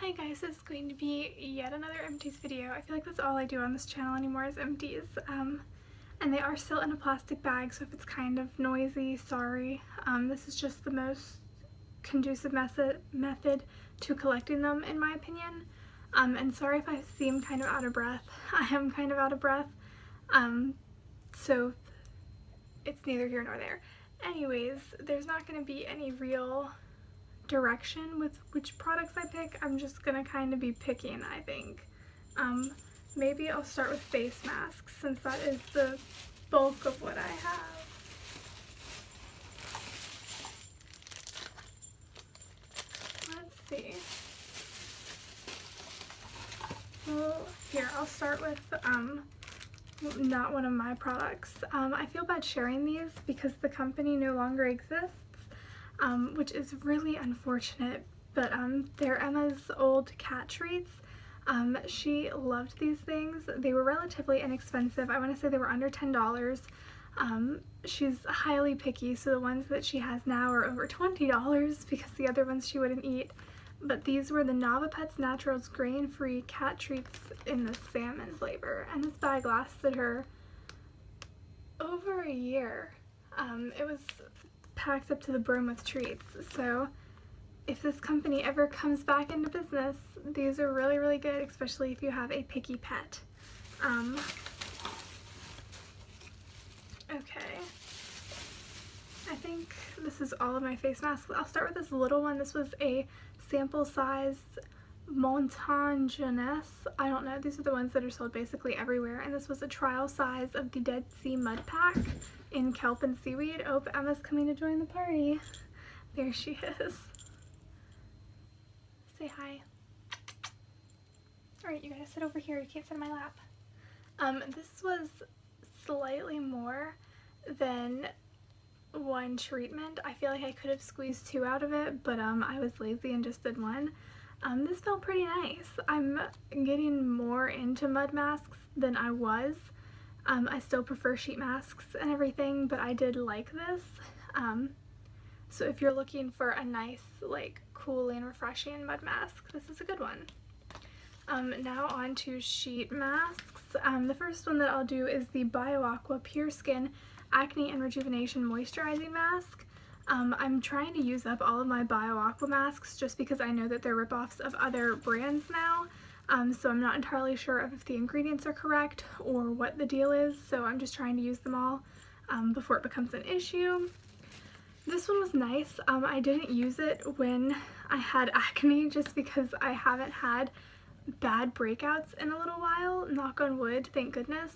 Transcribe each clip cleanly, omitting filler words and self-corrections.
Hi guys, this is going to be yet another empties video. I feel like that's all I do on this channel anymore is empties. And they are still in a plastic bag, so if it's kind of noisy, sorry. This is just the most conducive method to collecting them in my opinion. And sorry if I seem kind of out of breath. I am kind of out of breath. So it's neither here nor there. Anyways, there's not going to be any real direction with which products I pick. I'm just gonna kind of be picking, I think. Maybe I'll start with face masks since that is the bulk of what I have. Let's see. Well, here, I'll start with not one of my products. I feel bad sharing these because the company no longer exists. Which is really unfortunate, but they're Emma's old cat treats. She loved these things. They were relatively inexpensive. I want to say they were under $10. She's highly picky, so the ones that she has now are over $20 because the other ones she wouldn't eat. But these were the Navapets Naturals grain-free cat treats in the salmon flavor, and this bag lasted her over a year. It was packed up to the brim with treats, so if this company ever comes back into business, these are really, really good, especially if you have a picky pet. Okay, I think this is all of my face masks. I'll start with this little one. This was a sample size Montagne Jeunesse. I don't know, these are the ones that are sold basically everywhere, and this was a trial size of the Dead Sea Mud Pack in kelp and seaweed. Oh, Emma's coming to join the party. There she is. Say hi. Alright, you gotta sit over here. You can't sit in my lap. This was slightly more than one treatment. I feel like I could have squeezed 2 out of it, but I was lazy and just did 1. This felt pretty nice. I'm getting more into mud masks than I was. I still prefer sheet masks and everything, but I did like this. So if you're looking for a nice, like, cooling, refreshing mud mask, this is a good one. Now on to sheet masks. The first one that I'll do is the BioAqua Pure Skin Acne and Rejuvenation Moisturizing Mask. I'm trying to use up all of my BioAqua masks just because I know that they're ripoffs of other brands now. So I'm not entirely sure if the ingredients are correct or what the deal is, so I'm just trying to use them all before it becomes an issue. This one was nice. I didn't use it when I had acne just because I haven't had bad breakouts in a little while, knock on wood, thank goodness.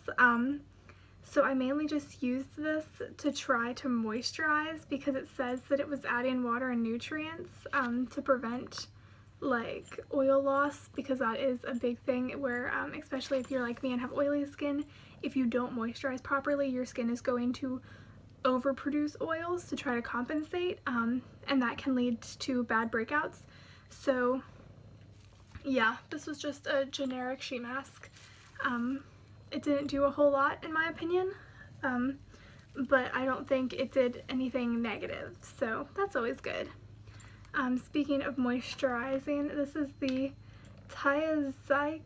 So I mainly just used this to try to moisturize because it says that it was adding water and nutrients to prevent like oil loss, because that is a big thing where especially if you're like me and have oily skin, if you don't moisturize properly, your skin is going to overproduce oils to try to compensate, and that can lead to bad breakouts. So yeah, this was just a generic sheet mask. It didn't do a whole lot in my opinion, but I don't think it did anything negative, so that's always good. Speaking of moisturizing, this is the Taiazikai,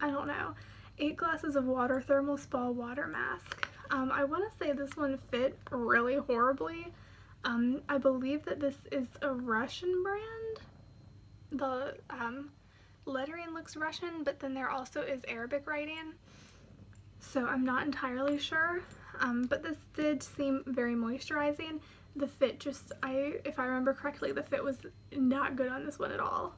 I don't know, 8 glasses of water thermal spa water mask. I want to say this one fit really horribly. I believe that this is a Russian brand. The lettering looks Russian, but then there also is Arabic writing, so I'm not entirely sure, but this did seem very moisturizing. The fit just, if I remember correctly, the fit was not good on this one at all.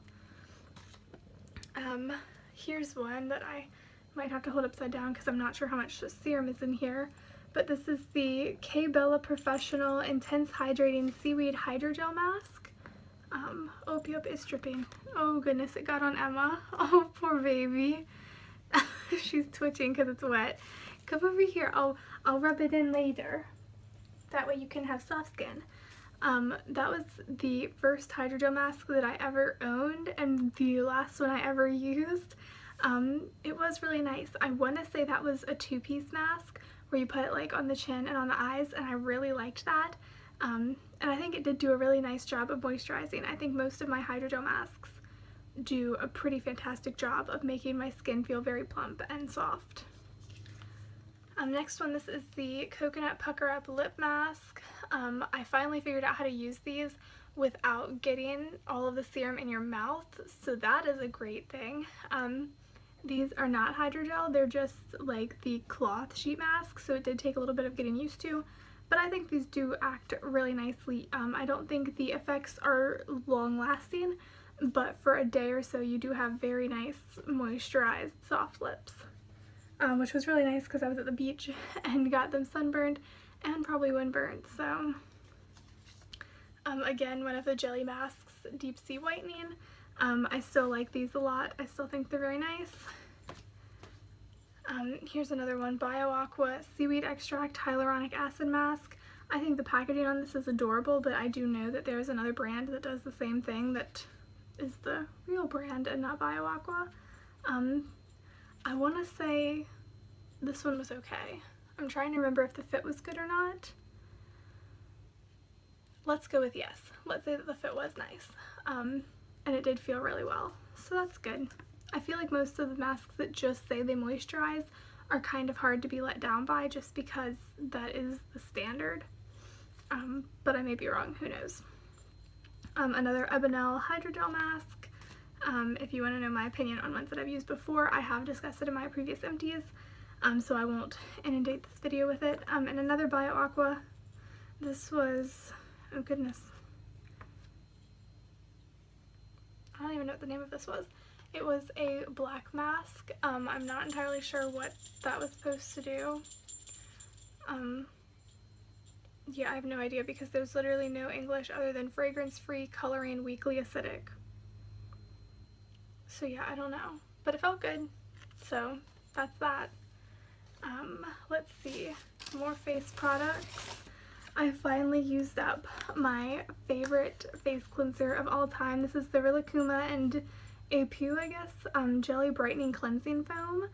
Here's one that I might have to hold upside down because I'm not sure how much serum is in here, but this is the K-Bella Professional Intense Hydrating Seaweed Hydrogel Mask. Oh, yep, it's dripping. Oh goodness, it got on Emma. Oh, poor baby. She's twitching because it's wet. Come over here. I'll rub it in later. That way you can have soft skin. That was the first hydrogel mask that I ever owned and the last one I ever used. It was really nice. I want to say that was a 2-piece mask where you put it like on the chin and on the eyes, and I really liked that. And I think it did do a really nice job of moisturizing. I think most of my hydrogel masks do a pretty fantastic job of making my skin feel very plump and soft. Next one, this is the Coconut Pucker Up Lip Mask. I finally figured out how to use these without getting all of the serum in your mouth, so that is a great thing. These are not hydrogel, they're just like the cloth sheet mask, so it did take a little bit of getting used to, but I think these do act really nicely. I don't think the effects are long lasting, but for a day or so you do have very nice moisturized soft lips. Which was really nice because I was at the beach and got them sunburned and probably windburned, so again, one of the jelly masks, Deep Sea Whitening. I still like these a lot. I still think they're very nice. Here's another one, BioAqua Seaweed Extract Hyaluronic Acid Mask. I think the packaging on this is adorable, but I do know that there's another brand that does the same thing that is the real brand and not BioAqua. I want to say this one was okay. I'm trying to remember if the fit was good or not. Let's go with yes. Let's say that the fit was nice. And it did feel really well, so that's good. I feel like most of the masks that just say they moisturize are kind of hard to be let down by just because that is the standard. But I may be wrong, who knows. Another Ebonel Hydrogel Mask. If you want to know my opinion on ones that I've used before, I have discussed it in my previous empties, so I won't inundate this video with it. And another BioAqua. This was, oh goodness, I don't even know what the name of this was. It was a black mask. I'm not entirely sure what that was supposed to do. Yeah, I have no idea because there's literally no English other than fragrance-free, coloring, weakly acidic. So yeah, I don't know, but it felt good, so that's that. Let's see, more face products. I finally used up my favorite face cleanser of all time. This is the Rilakkuma and Epu, I guess, Jelly Brightening Cleansing Foam.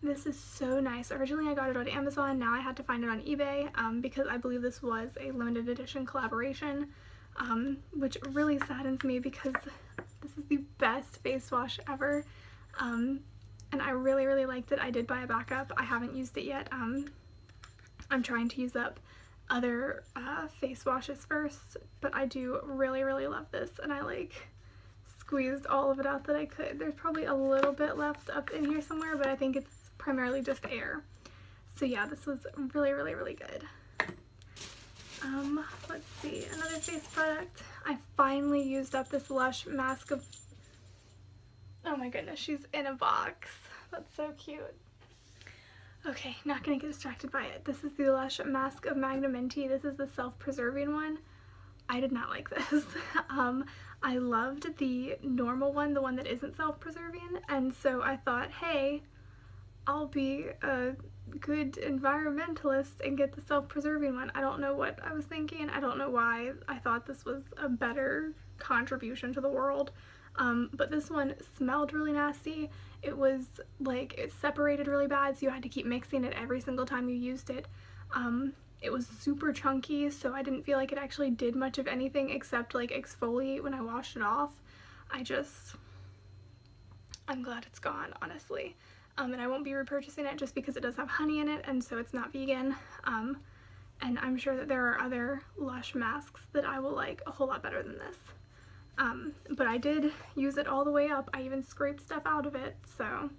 This is so nice. Originally I got it on Amazon, now I had to find it on eBay because I believe this was a limited edition collaboration, which really saddens me because this is the best face wash ever, and I really, really liked it. I did buy a backup. I haven't used it yet. I'm trying to use up other face washes first, but I do really, really love this, and I like squeezed all of it out that I could. There's probably a little bit left up in here somewhere, but I think it's primarily just air. So yeah, this was really, really, really good. Let's see, another face product. I finally used up this Lush mask of, oh my goodness, she's in a box. That's so cute. Okay, not gonna get distracted by it. This is the Lush Mask of Magnum-Minty. This is the self-preserving one. I did not like this. I loved the normal one, the one that isn't self-preserving, and so I thought, hey, I'll be a good environmentalist and get the self-preserving one. I don't know what I was thinking. I don't know why I thought this was a better contribution to the world. But this one smelled really nasty. It was like, it separated really bad, so you had to keep mixing it every single time you used it. It was super chunky, so I didn't feel like it actually did much of anything except like exfoliate when I washed it off. I'm glad it's gone, honestly. And I won't be repurchasing it just because it does have honey in it, and so it's not vegan. And I'm sure that there are other Lush masks that I will like a whole lot better than this. But I did use it all the way up. I even scraped stuff out of it, so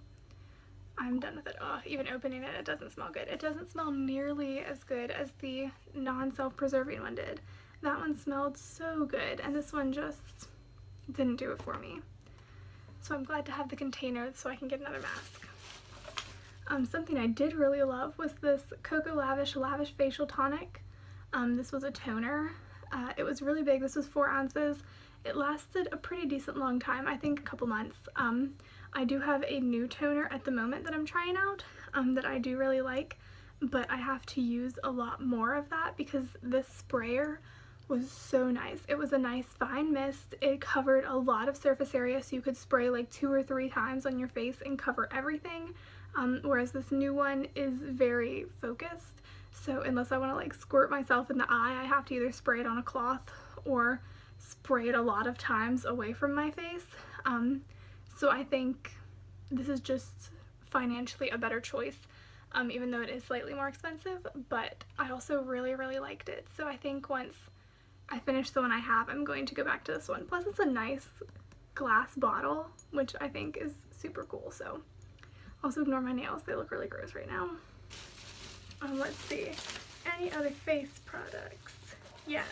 I'm done with it. Oh, even opening it, it doesn't smell good. It doesn't smell nearly as good as the non-self-preserving one did. That one smelled so good, and this one just didn't do it for me. So I'm glad to have the container so I can get another mask. Something I did really love was this Cocoa Lavish Facial Tonic. This was a toner. It was really big. This was 4 ounces. It lasted a pretty decent long time, I think a couple months. I do have a new toner at the moment that I'm trying out that I do really like, but I have to use a lot more of that because this sprayer was so nice. It was a nice fine mist. It covered a lot of surface area, so you could spray like 2 or 3 times on your face and cover everything, whereas this new one is very focused. So unless I want to like squirt myself in the eye, I have to either spray it on a cloth or spray it a lot of times away from my face. So I think this is just financially a better choice, even though it is slightly more expensive, but I also really, really liked it. So I think once I finish the one I have, I'm going to go back to this one. Plus it's a nice glass bottle, which I think is super cool. So also ignore my nails, they look really gross right now. Let's see, any other face products? Yes.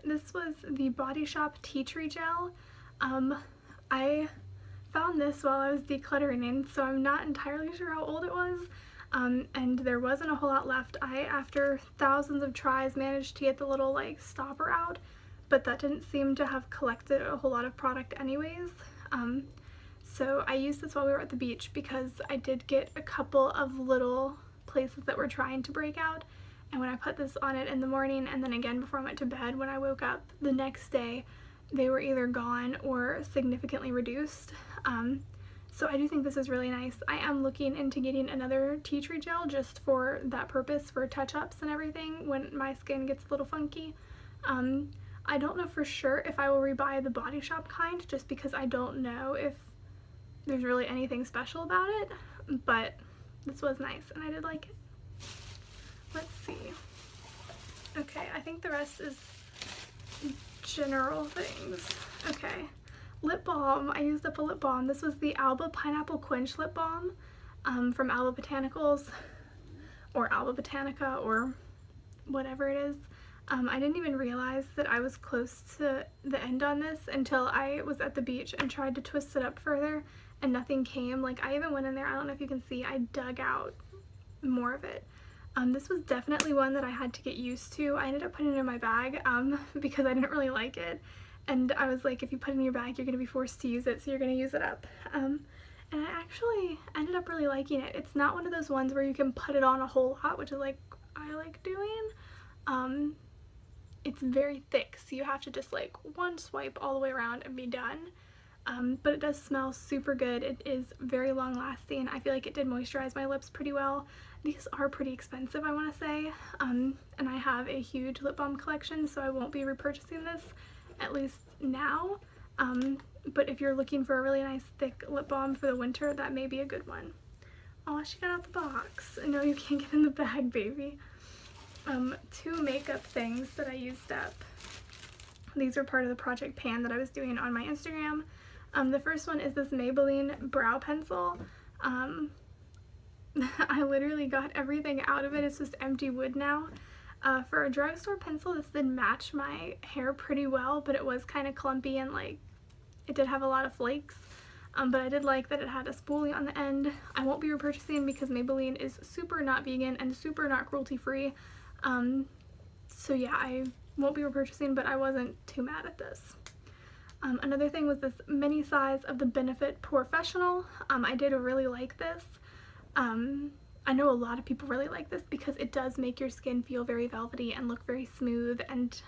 This was the Body Shop Tea Tree Gel. I found this while I was decluttering in, so I'm not entirely sure how old it was, and there wasn't a whole lot left. I, after thousands of tries, managed to get the little like stopper out, but that didn't seem to have collected a whole lot of product anyways. So I used this while we were at the beach because I did get a couple of little places that were trying to break out, and when I put this on it in the morning and then again before I went to bed when I woke up the next day, they were either gone or significantly reduced. So I do think this is really nice. I am looking into getting another tea tree gel just for that purpose, for touch-ups and everything when my skin gets a little funky. I don't know for sure if I will rebuy the Body Shop kind, just because I don't know if there's really anything special about it, but this was nice and I did like it. Let's see. Okay, I think the rest is general things. Okay, lip balm. I used up a lip balm. This was the Alba Pineapple Quench Lip Balm from Alba Botanicals, or Alba Botanica, or whatever it is. I didn't even realize that I was close to the end on this until I was at the beach and tried to twist it up further and nothing came. Like, I even went in there, I don't know if you can see, I dug out more of it. This was definitely one that I had to get used to. I ended up putting it in my bag because I didn't really like it, and I was like, if you put it in your bag, you're going to be forced to use it, so you're going to use it up. And I actually ended up really liking it. It's not one of those ones where you can put it on a whole lot, which is like I like doing. It's very thick, so you have to just like one swipe all the way around and be done. But it does smell super good. It is very long lasting. I feel like it did moisturize my lips pretty well. These are pretty expensive, I want to say, and I have a huge lip balm collection, so I won't be repurchasing this, at least now. But if you're looking for a really nice thick lip balm for the winter, that may be a good one. Oh, she got out the box. No, you can't get in the bag, baby. Two makeup things that I used up. These are part of the project pan that I was doing on my Instagram. The first one is this Maybelline brow pencil. I literally got everything out of it. It's just empty wood now. For a drugstore pencil, this did match my hair pretty well, but it was kind of clumpy and like it did have a lot of flakes. But I did like that it had a spoolie on the end. I won't be repurchasing because Maybelline is super not vegan and super not cruelty free. So yeah, I won't be repurchasing, but I wasn't too mad at this. Another thing was this mini size of the Benefit Professional. I did really like this. I know a lot of people really like this because it does make your skin feel very velvety and look very smooth, and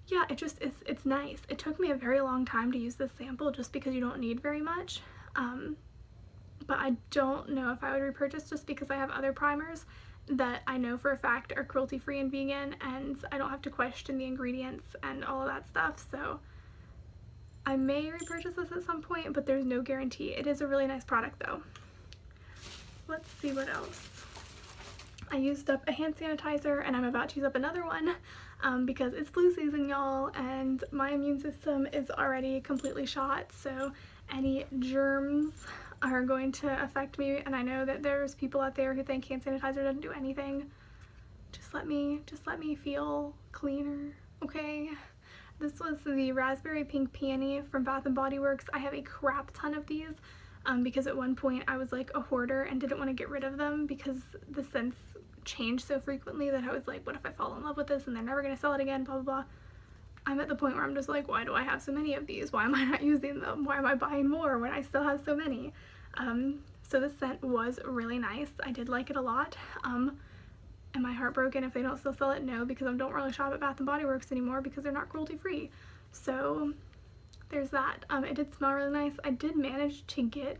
yeah, it's nice. It took me a very long time to use this sample just because you don't need very much, but I don't know if I would repurchase just because I have other primers that I know for a fact are cruelty-free and vegan, and I don't have to question the ingredients and all of that stuff, so I may repurchase this at some point, but there's no guarantee. It is a really nice product though. Let's see what else. I used up a hand sanitizer and I'm about to use up another one because it's flu season, y'all, and my immune system is already completely shot, so any germs are going to affect me, and I know that there's people out there who think hand sanitizer doesn't do anything. Just let me feel cleaner, okay? This was the Raspberry Pink Peony from Bath & Body Works. I have a crap ton of these because at one point I was like a hoarder and didn't want to get rid of them because the scents change so frequently that I was like, what if I fall in love with this and they're never going to sell it again, blah blah blah. I'm at the point where I'm just like, why do I have so many of these? Why am I not using them? Why am I buying more when I still have so many? So this scent was really nice. I did like it a lot. Am I heartbroken if they don't still sell it? No, because I don't really shop at Bath & Body Works anymore because they're not cruelty free. So there's that. It did smell really nice. I did manage to get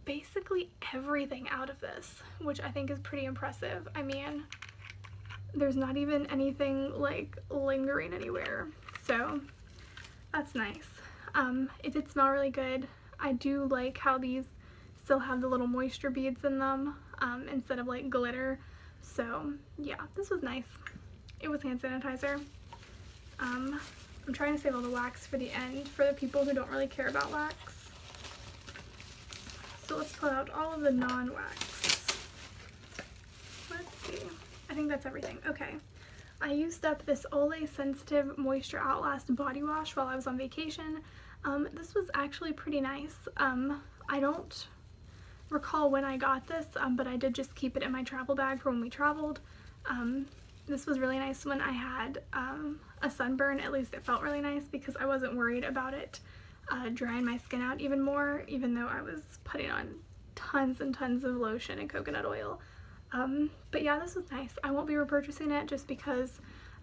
basically everything out of this, which I think is pretty impressive. I mean, there's not even anything like lingering anywhere, so that's nice. It did smell really good. I do like how these still have the little moisture beads in them instead of like glitter, so yeah, this was nice. It was hand sanitizer. I'm trying to save all the wax for the end for the people who don't really care about wax. So let's pull out all of the non-wax. Let's see. I think that's everything. Okay. I used up this Olay Sensitive Moisture Outlast body wash while I was on vacation. This was actually pretty nice. I don't recall when I got this, but I did just keep it in my travel bag for when we traveled. This was really nice when I had a sunburn. At least it felt really nice because I wasn't worried about it drying my skin out even more, even though I was putting on tons and tons of lotion and coconut oil. But yeah, this was nice. I won't be repurchasing it just because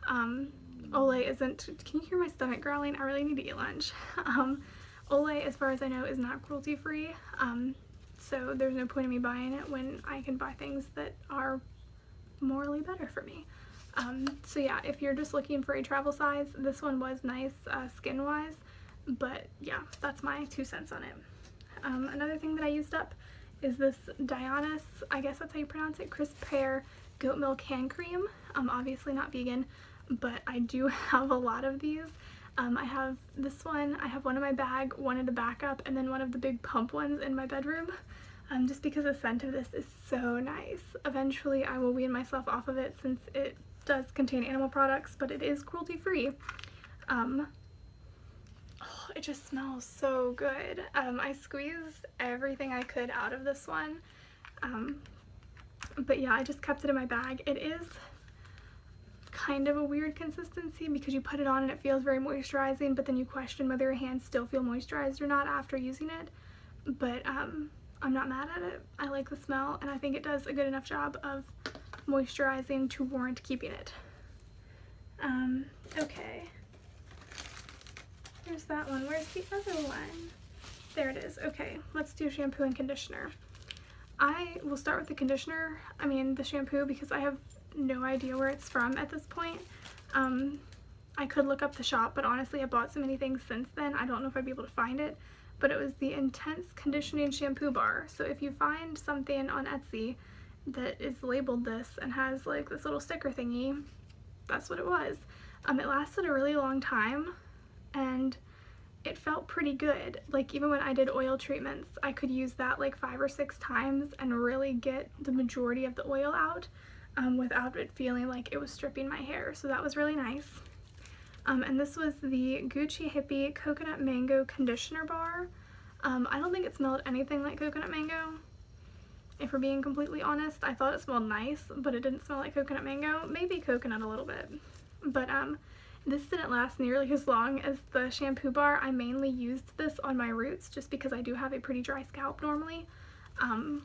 Olay isn't... Can you hear my stomach growling? I really need to eat lunch. Olay, as far as I know, is not cruelty-free, so there's no point in me buying it when I can buy things that are morally better for me. So yeah, if you're just looking for a travel size, this one was nice skin-wise, but yeah, that's my 2 cents on it. Another thing that I used up is this Dionysus, I guess that's how you pronounce it, crisp pear goat milk hand cream. Obviously not vegan, but I do have a lot of these. I have this one, I have one in my bag, one in the backup, and then one of the big pump ones in my bedroom, just because the scent of this is so nice. Eventually I will wean myself off of it since it does contain animal products, but it is cruelty-free. It just smells so good. I squeezed everything I could out of this one, but yeah, I just kept it in my bag. It is kind of a weird consistency because you put it on and it feels very moisturizing, but then you question whether your hands still feel moisturized or not after using it. But I'm not mad at it. I like the smell and I think it does a good enough job of moisturizing to warrant keeping it. Okay. There's that one. Where's the other one? There it is. Okay, let's do shampoo and conditioner. I will start with the conditioner, the shampoo, because I have no idea where it's from at this point. I could look up the shop, but honestly I bought so many things since then, I don't know if I'd be able to find it. But it was the Intense Conditioning Shampoo Bar. So if you find something on Etsy that is labeled this and has like this little sticker thingy, that's what it was. It lasted a really long time and it felt pretty good. Like even when I did oil treatments, I could use that like 5 or 6 times and really get the majority of the oil out without it feeling like it was stripping my hair. So that was really nice. And this was the Gucci Hippie Coconut Mango Conditioner Bar. I don't think it smelled anything like coconut mango. If we're being completely honest, I thought it smelled nice, but it didn't smell like coconut mango. Maybe coconut a little bit. But this didn't last nearly as long as the shampoo bar. I mainly used this on my roots just because I do have a pretty dry scalp normally. And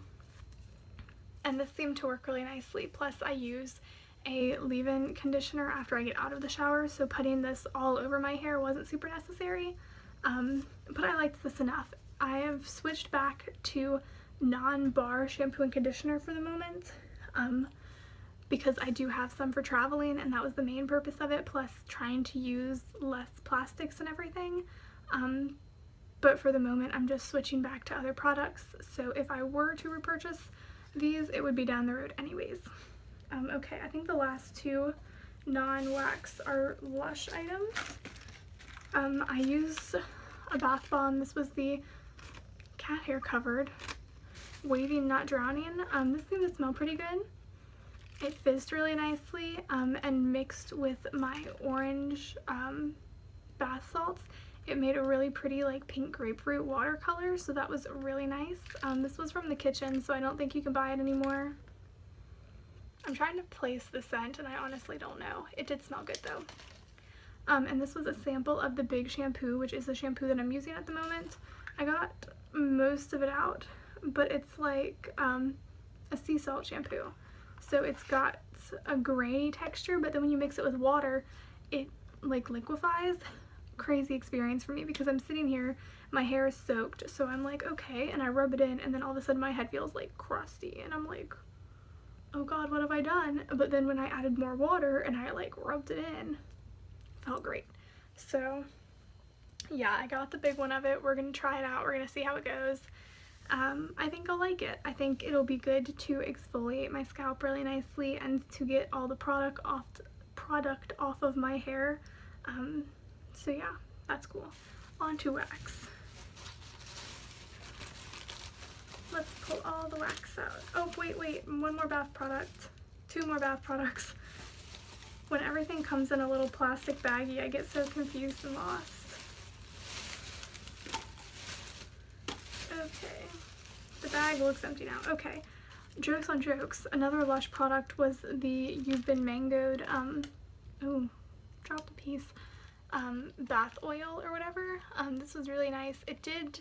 this seemed to work really nicely. Plus I use a leave-in conditioner after I get out of the shower, so putting this all over my hair wasn't super necessary. But I liked this enough. I have switched back to non-bar shampoo and conditioner for the moment. Because I do have some for traveling and that was the main purpose of it, plus trying to use less plastics and everything. But for the moment I'm just switching back to other products, so if I were to repurchase these it would be down the road anyways. Okay, I think the last 2 non-wax are Lush items. I used a bath bomb. This was the cat hair covered Waving Not Drowning. This seemed to smell pretty good. It fizzed really nicely and mixed with my orange bath salts. It made a really pretty like pink grapefruit watercolor, so that was really nice. This was from the kitchen, so I don't think you can buy it anymore. I'm trying to place the scent and I honestly don't know. It did smell good though. And this was a sample of the Big Shampoo, which is the shampoo that I'm using at the moment. I got most of it out, but it's like a sea salt shampoo. So it's got a grainy texture, but then when you mix it with water, it like liquefies. crazy experience for me because I'm sitting here, my hair is soaked, so I'm like, okay, and I rub it in, and then all of a sudden my head feels like crusty, and I'm like, oh god, what have I done? But then when I added more water and I like rubbed it in, it felt great. So yeah, I got the big one of it. We're gonna try it out. We're gonna see how it goes. I think I'll like it. I think it'll be good to exfoliate my scalp really nicely and to get all the product off of my hair. So yeah, that's cool. On to wax. Let's pull all the wax out. Oh, wait, one more bath product. 2 more bath products. When everything comes in a little plastic baggie, I get so confused and lost. Okay, the bag looks empty now. Okay, jokes on jokes. Another Lush product was the You've Been Mangoed, ooh, dropped a piece, bath oil or whatever. This was really nice. It did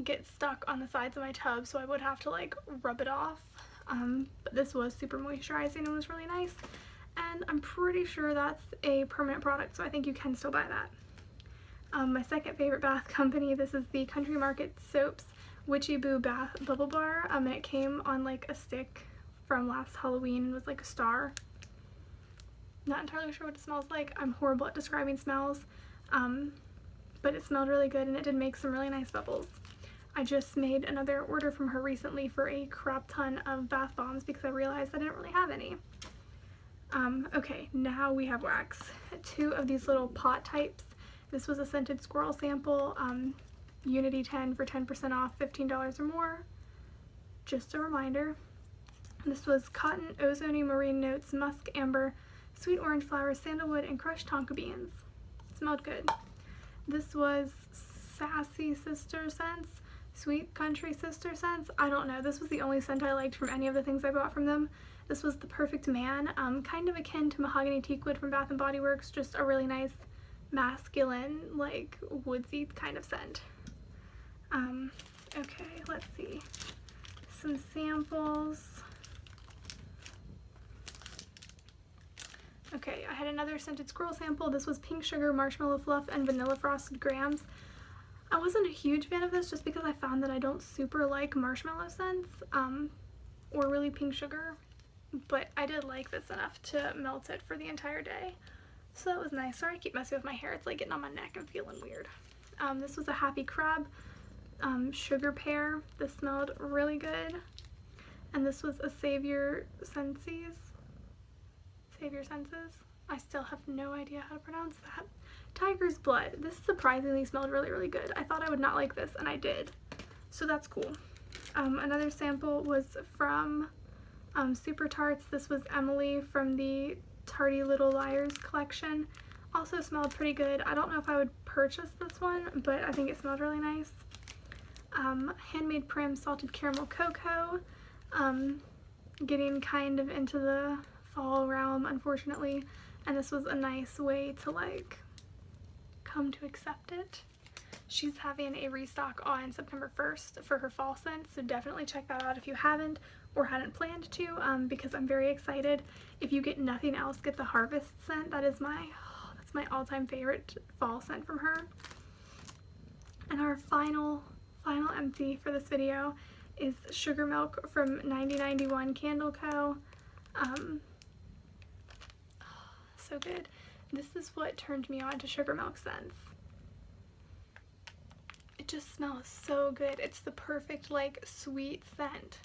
get stuck on the sides of my tub, so I would have to like rub it off, but this was super moisturizing and was really nice, and I'm pretty sure that's a permanent product, so I think you can still buy that. My second favorite bath company, this is the Country Market Soaps Witchy Boo Bath Bubble Bar, and it came on like a stick from last Halloween and was like a star. Not entirely sure what it smells like. I'm horrible at describing smells, but it smelled really good and it did make some really nice bubbles. I just made another order from her recently for a crap ton of bath bombs because I realized I didn't really have any. Okay, now we have wax. 2 of these little pot types. This was a scented squirrel sample, Unity 10 for 10% off, $15 or more. Just a reminder. This was cotton, ozone marine notes, musk, amber, sweet orange flowers, sandalwood, and crushed tonka beans. It smelled good. This was Sassy Sister Scents, Sweet Country Sister Scents. I don't know. This was the only scent I liked from any of the things I bought from them. This was The Perfect Man, kind of akin to Mahogany Teakwood from Bath & Body Works, just a really nice masculine, like woodsy kind of scent. Okay, let's see. Some samples. Okay, I had another scented squirrel sample. This was Pink Sugar, Marshmallow Fluff, and Vanilla Frosted Grams. I wasn't a huge fan of this just because I found that I don't super like marshmallow scents, or really pink sugar, but I did like this enough to melt it for the entire day. So that was nice. Sorry I keep messing with my hair. It's like getting on my neck and feeling weird. This was a Happy Crab Sugar Pear. This smelled really good. And this was a Savior Senses. I still have no idea how to pronounce that. Tiger's Blood. This surprisingly smelled really, really good. I thought I would not like this, and I did. So that's cool. Another sample was from Super Tarts. This was Emily from the Tardy Little Liars collection. Also smelled pretty good. I don't know if I would purchase this one, but I think it smelled really nice. Handmade Prim Salted Caramel Cocoa. Getting kind of into the fall realm, unfortunately, and this was a nice way to like come to accept it. She's having a restock on September 1st for her fall scent, so definitely check that out if you haven't or hadn't planned to, because I'm very excited. If you get nothing else, get the Harvest scent. That's my all-time favorite fall scent from her. And our final empty for this video is Sugar Milk from 9091 Candle Co. So good. This is what turned me on to Sugar Milk scents. It just smells so good. It's the perfect like sweet scent.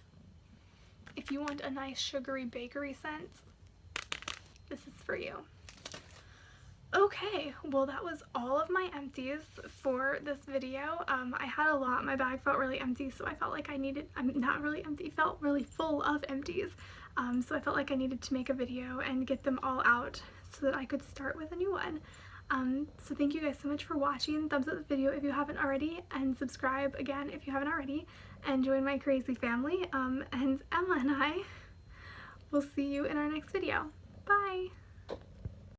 If you want a nice sugary bakery scent, this is for you. Okay, well that was all of my empties for this video. I had a lot. My bag felt really empty, so I felt like I needed, not really empty, felt really full of empties. So I felt like I needed to make a video and get them all out so that I could start with a new one. So thank you guys so much for watching. Thumbs up the video if you haven't already, and subscribe again if you haven't already, and join my crazy family. And Emma and I will see you in our next video. Bye!